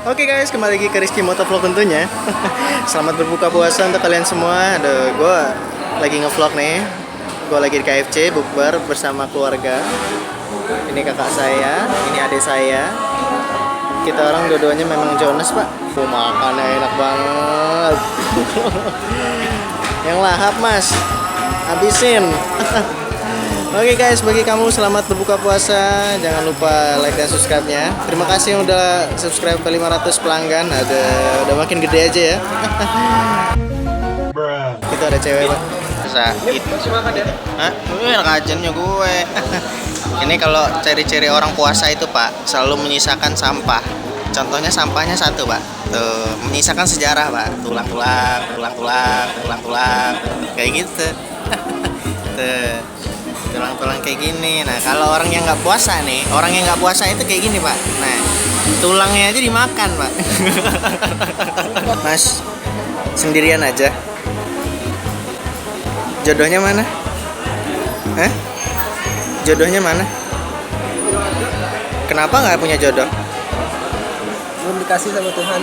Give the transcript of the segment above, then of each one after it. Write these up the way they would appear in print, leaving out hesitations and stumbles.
Oke guys, kembali lagi ke RizkiMotoVlog tentunya. Selamat berbuka puasa untuk kalian semua. Aduh, gue lagi ngevlog nih. Gue lagi di KFC, Bukber bersama keluarga. Ini kakak saya, ini adik saya. Kita orang dua-duanya memang Jonas, Pak. Makannya enak banget. Yang lahap, Mas. Habisin. Oke guys, bagi kamu selamat berbuka puasa. Jangan lupa like dan subscribe-nya. Terima kasih yang udah subscribe ke 500 pelanggan. Udah makin gede aja ya. Itu ada cewek, Pak. Itu hah? Enak ajannya gue. Ini kalau ciri-ciri orang puasa itu, Pak, selalu menyisakan sampah. Contohnya sampahnya satu, Pak. Tuh, menyisakan sejarah, Pak. Tulang-tulang kayak gitu. Tuh. Tulang-tulang kayak gini. Nah, kalau orang yang nggak puasa nih, orang yang nggak puasa itu kayak gini, Pak. Nah, tulangnya aja dimakan, Pak. Mas, sendirian aja. Jodohnya mana? Hah? Jodohnya mana? Kenapa nggak punya jodoh? Belum dikasih sama Tuhan.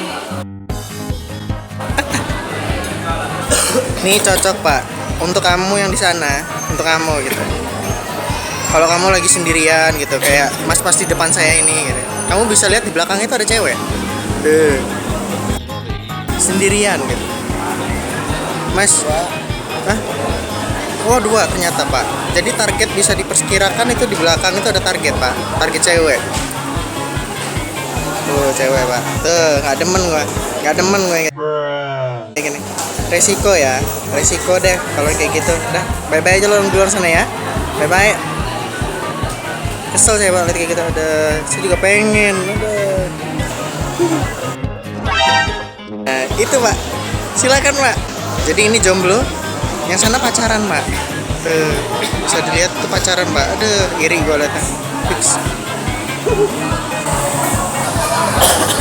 Nih cocok, Pak, untuk kamu yang di sana, untuk kamu gitu. Kalau kamu lagi sendirian gitu, kayak Mas pas di depan saya ini gitu. Kamu bisa lihat di belakang itu ada cewek. Sendirian gitu. Mas. Hah? Oh, dua ternyata, Pak. Jadi target bisa diperkirakan itu di belakang itu ada target, Pak. Target cewek. Tuh, cewek, Pak. Tuh, nggak demen gue. Kayak gini. Resiko ya. Resiko deh kalau kayak gitu. Udah, bye-bye aja lo di luar sana ya. Bye-bye. Kesel saya, Pak, lihat kayak gitu. Saya juga pengen. Nah, itu, Pak. Silakan, Pak. Jadi ini jomblo. Yang sana pacaran, Pak. Bisa dilihat tuh pacaran, Pak. Iri gue liatnya. Fix.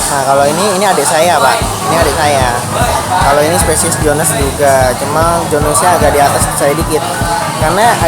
Nah, kalau ini adik saya, Pak. Ini adik saya. Kalau ini spesies Jonas juga. Cuma Jonasnya agak di atas saya dikit. Karena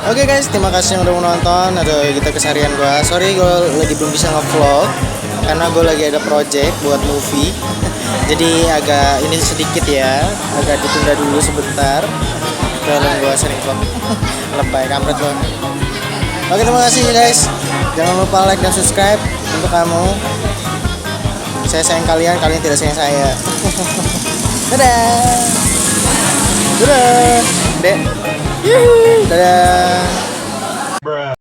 oke guys, terima kasih yang udah menonton. Kita keseharian gue. Sorry gue lagi belum bisa nge-vlog karena gue lagi ada project buat movie. Jadi agak ini sedikit ya, agak ditunda dulu sebentar. Film gue sering vlog. Lebay kampret lo. Oke, terima kasih guys. Jangan lupa like dan subscribe untuk kamu. Saya sayang kalian, kalian tidak sayang saya. Dadah. Dadah. Dek. Dadah.